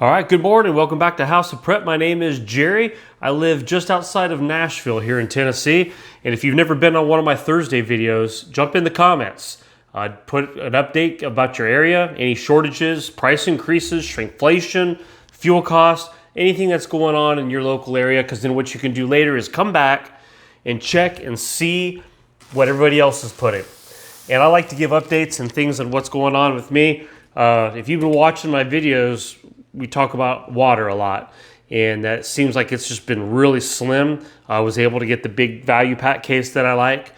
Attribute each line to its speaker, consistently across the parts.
Speaker 1: All right, good morning. Welcome back to House of Prep. My name is Jerry. I live just outside of Nashville here in Tennessee. And if you've never been on one of my Thursday videos, jump in the comments. Put an update about your area, any shortages, price increases, shrinkflation, fuel costs, anything that's going on in your local area. Because then what you can do later is come back and check and see what everybody else is putting. And I like to give updates and things on what's going on with me. If you've been watching my videos, we talk about water a lot, and that seems like it's just been really slim. I was able to get the big value pack case that I like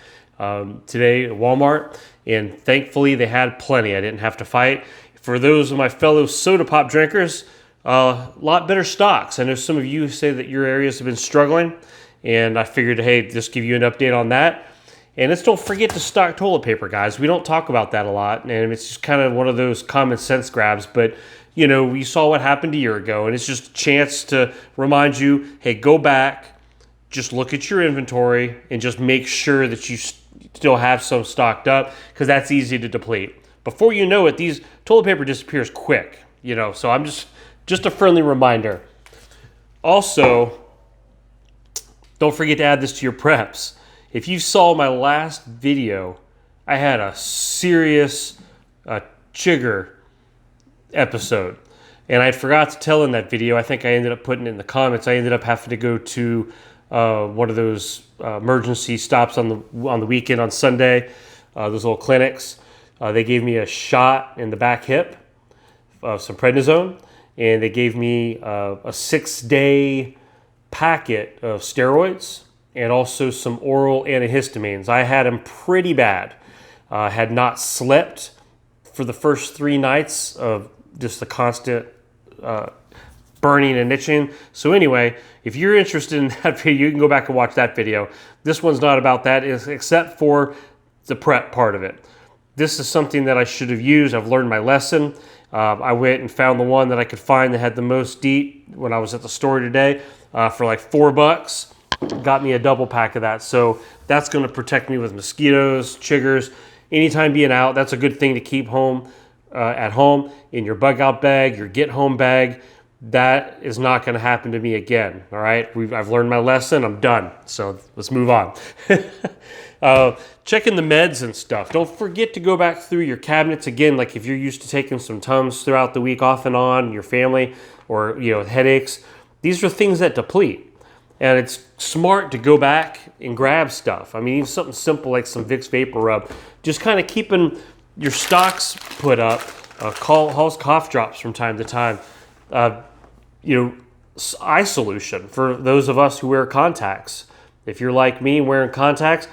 Speaker 1: today at Walmart, and thankfully they had plenty. I didn't have to fight. For those of my fellow soda pop drinkers, a lot better stocks. I know some of you say that your areas have been struggling, and I figured, hey, just give you an update on that. And let's don't forget to stock toilet paper, guys. We don't talk about that a lot, and it's just kind of one of those common sense grabs, but you know, we saw what happened a year ago, and it's just a chance to remind you, hey, go back, just look at your inventory, and just make sure that you still have some stocked up, because that's easy to deplete. Before you know it, these toilet paper disappears quick, you know, so I'm just a friendly reminder. Also, don't forget to add this to your preps. If you saw my last video, I had a serious chigger episode, and I forgot to tell in that video. I think I ended up putting it in the comments. I ended up having to go to one of those emergency stops on the weekend on Sunday, those little clinics. They gave me a shot in the back hip of some prednisone, and they gave me a 6-day packet of steroids and also some oral antihistamines. I had them pretty bad. Had not slept for the first 3 nights of just the constant burning and itching. So anyway, if you're interested in that video, you can go back and watch that video. This one's not about that, except for the prep part of it. This is something that I should have used. I've learned my lesson. I went and found the one that I could find that had the most DEET when I was at the store today for like $4. Got me a double pack of that. So that's going to protect me with mosquitoes, chiggers, anytime being out. That's a good thing to keep home. At home, in your bug out bag, your get home bag. That is not going to happen to me again. All right, I've learned my lesson. I'm done. So let's move on. Checking the meds and stuff. Don't forget to go back through your cabinets again. Like if you're used to taking some Tums throughout the week off and on, your family, or headaches. These are things that deplete, and it's smart to go back and grab stuff. I mean, even something simple like some Vicks Vapor Rub. Just kind of keeping your stocks put up, Hall's cough drops from time to time, eye solution for those of us who wear contacts. If you're like me wearing contacts,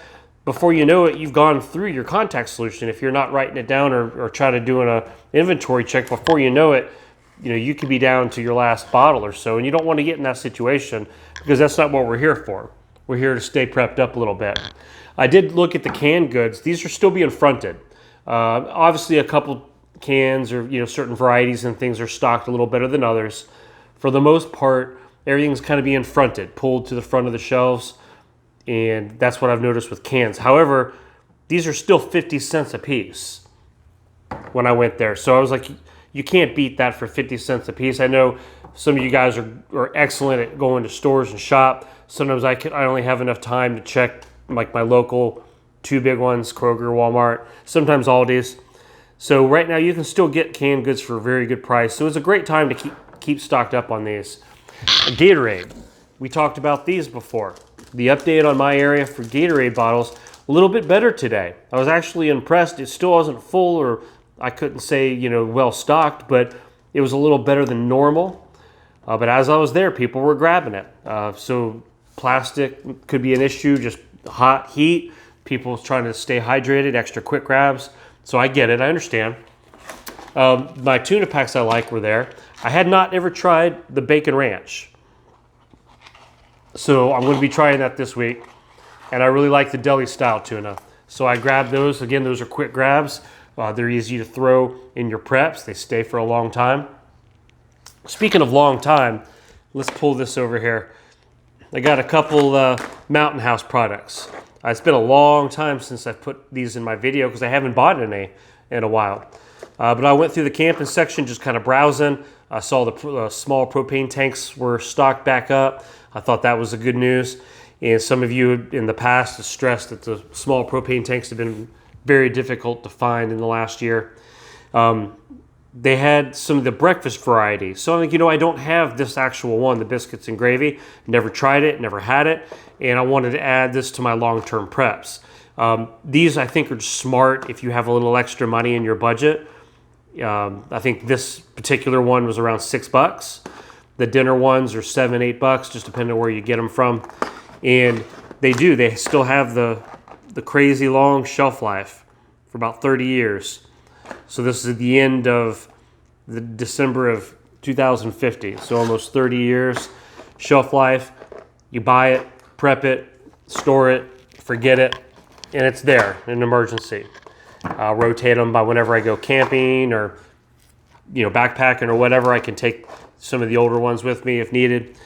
Speaker 1: before you know it, you've gone through your contact solution. If you're not writing it down or trying to do an inventory check, before you know it, you could be down to your last bottle or so, and you don't want to get in that situation because that's not what we're here for. We're here to stay prepped up a little bit. I did look at the canned goods. These are still being fronted. Obviously, a couple cans or certain varieties and things are stocked a little better than others. For the most part, everything's kind of being fronted, pulled to the front of the shelves, and that's what I've noticed with cans. However, these are still 50 cents a piece when I went there. So I was like, you can't beat that for 50 cents a piece. I know some of you guys are excellent at going to stores and shop. Sometimes I only have enough time to check like my local 2 big ones, Kroger, Walmart, sometimes Aldi's. So right now you can still get canned goods for a very good price. So it's a great time to keep stocked up on these. Gatorade, we talked about these before. The update on my area for Gatorade bottles, a little bit better today. I was actually impressed. It still wasn't full, or I couldn't say well stocked, but it was a little better than normal. But as I was there, people were grabbing it. So plastic could be an issue, just hot heat. People trying to stay hydrated, extra quick grabs. So I get it, I understand. My tuna packs I like were there. I had not ever tried the bacon ranch. So I'm going to be trying that this week. And I really like the deli style tuna. So I grabbed those. Again, those are quick grabs. They're easy to throw in your preps. They stay for a long time. Speaking of long time, let's pull this over here. I got a couple Mountain House products. It's been a long time since I've put these in my video because I haven't bought any in a while. But I went through the camping section just kind of browsing. I saw the small propane tanks were stocked back up. I thought that was a good news. And some of you in the past have stressed that the small propane tanks have been very difficult to find in the last year. They had some of the breakfast varieties. So I'm like, I don't have this actual one, the biscuits and gravy. Never tried it, never had it. And I wanted to add this to my long-term preps. These I think are smart if you have a little extra money in your budget. I think this particular one was around $6. The dinner ones are $7, $8, just depending on where you get them from. And they still have the crazy long shelf life for about 30 years. So this is the end of the December of 2050. So almost 30 years shelf life. You buy it, prep it, store it, forget it, and it's there in an emergency. I'll rotate them by whenever I go camping or backpacking or whatever. I can take some of the older ones with me if needed.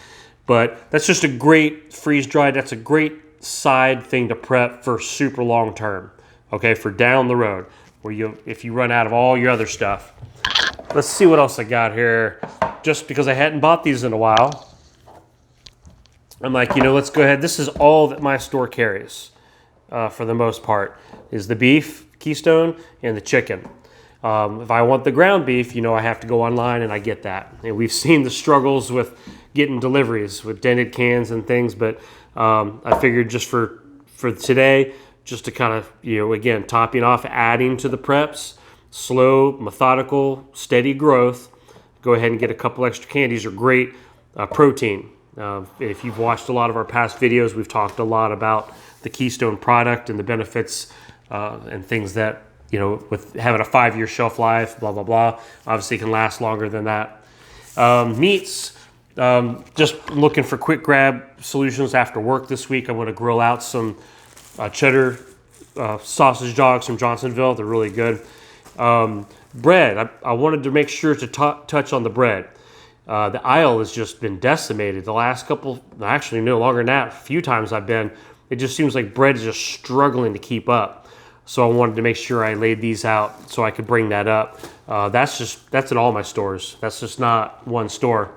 Speaker 1: But that's just a great freeze dried. That's a great side thing to prep for super long term. Okay, for down the road where if you run out of all your other stuff. Let's see what else I got here. Just because I hadn't bought these in a while, I'm like, let's go ahead. This is all that my store carries for the most part, is the beef, Keystone, and the chicken. If I want the ground beef, I have to go online and I get that. And we've seen the struggles with getting deliveries with dented cans and things, but I figured just for today, just to kind of, again, topping off, adding to the preps, slow, methodical, steady growth. Go ahead and get a couple extra candies. Are great protein. If you've watched a lot of our past videos, we've talked a lot about the Keystone product and the benefits and things that, with having a 5-year shelf life, blah, blah, blah. Obviously, it can last longer than that. Meats, just looking for quick grab solutions after work this week. I'm going to grill out some cheddar sausage dogs from Johnsonville. They're really good. Bread, I wanted to make sure to touch on the bread. The aisle has just been decimated. The last couple, actually no longer than that, a few times I've been, it just seems like bread is just struggling to keep up. So I wanted to make sure I laid these out so I could bring that up. That's in all my stores. That's just not one store.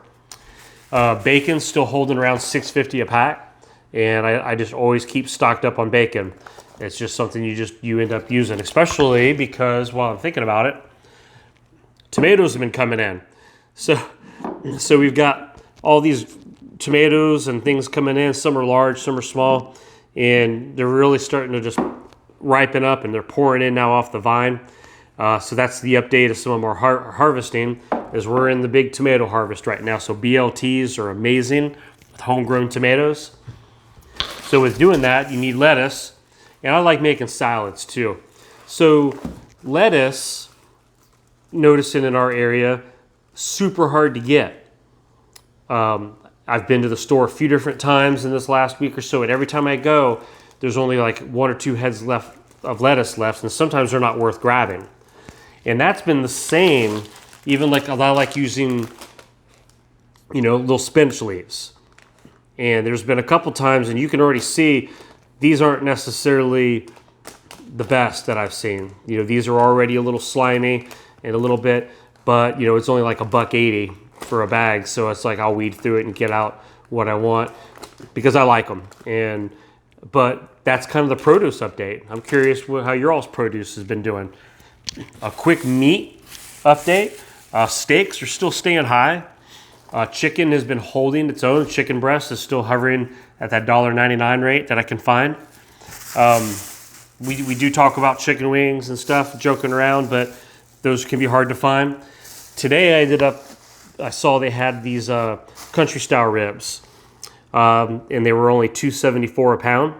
Speaker 1: Bacon's still holding around $6.50 a pack, and I just always keep stocked up on bacon. It's just something you end up using, especially because while I'm thinking about it, tomatoes have been coming in. So we've got all these tomatoes and things coming in. Some are large, some are small, and they're really starting to just ripen up, and they're pouring in now off the vine. So that's the update of some of our harvesting, is we're in the big tomato harvest right now. So BLTs are amazing with homegrown tomatoes. So with doing that, you need lettuce, and I like making salads too. So lettuce, noticing in our area, super hard to get. I've been to the store a few different times in this last week or so, and every time I go, there's only like 1 or 2 heads left of lettuce left, and sometimes they're not worth grabbing. And that's been the same, even like I like using, little spinach leaves. And there's been a couple times, and you can already see these aren't necessarily the best that I've seen. These are already a little slimy and a little bit, but it's only like $1.80 for a bag. So it's like I'll weed through it and get out what I want because I like them. But that's kind of the produce update. I'm curious how your all's produce has been doing. A quick meat update. Steaks are still staying high. Chicken has been holding its own. Chicken breast is still hovering at that $1.99 rate that I can find. We do talk about chicken wings and stuff, joking around, but those can be hard to find. Today I saw they had these country style ribs, and they were only $2.74 a pound,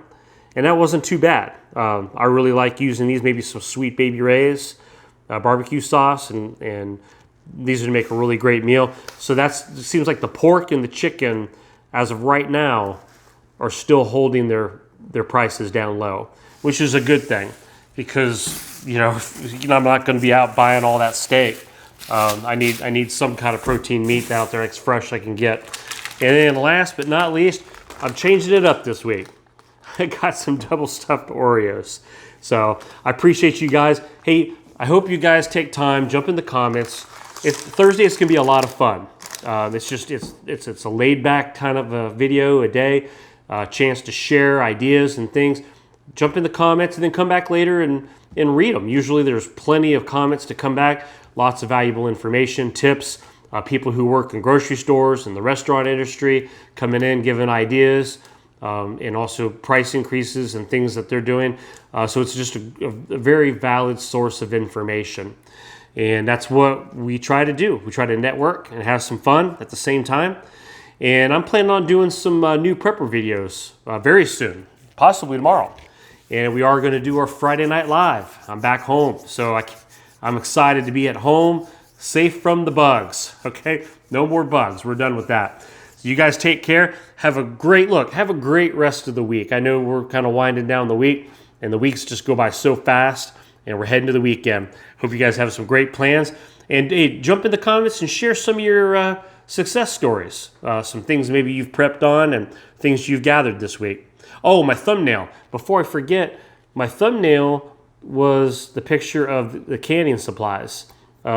Speaker 1: and that wasn't too bad. I really like using these, maybe some Sweet Baby Ray's barbecue sauce, and these would make a really great meal. So it seems like the pork and the chicken, as of right now, are still holding their prices down low, which is a good thing because I'm not going to be out buying all that steak. I need some kind of protein meat out there that's fresh I can get. And then last but not least, I'm changing it up this week. I got some double stuffed Oreos. So I appreciate you guys. Hey, I hope you guys take time, jump in the comments, Thursday is going to be a lot of fun. It's a laid back kind of a video a day, chance to share ideas and things. Jump in the comments and then come back later and read them. Usually there's plenty of comments to come back, lots of valuable information, tips, people who work in grocery stores and the restaurant industry coming in, giving ideas, and also price increases and things that they're doing. So it's just a very valid source of information. And that's what we try to do. We try to network and have some fun at the same time. And I'm planning on doing some new prepper videos very soon, possibly tomorrow. And we are going to do our Friday Night Live. I'm back home, so I'm excited to be at home, safe from the bugs, okay? No more bugs. We're done with that. So you guys take care. Have a great rest of the week. I know we're kind of winding down the week, and the weeks just go by so fast, and we're heading to the weekend. Hope you guys have some great plans. And hey, jump in the comments and share some of your success stories, some things maybe you've prepped on and things you've gathered this week. Oh, my thumbnail. Before I forget, my thumbnail was the picture of the canning supplies. I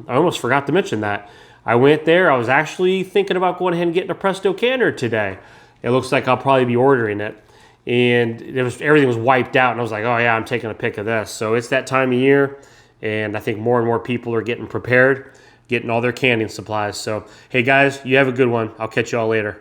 Speaker 1: almost forgot to mention that. I went there. I was actually thinking about going ahead and getting a Presto canner today. It looks like I'll probably be ordering it. And everything was wiped out, and I was like, oh yeah, I'm taking a pic of this. So it's that time of year, and I think more and more people are getting prepared, getting all their canning supplies. So hey guys, you have a good one. I'll catch you all later.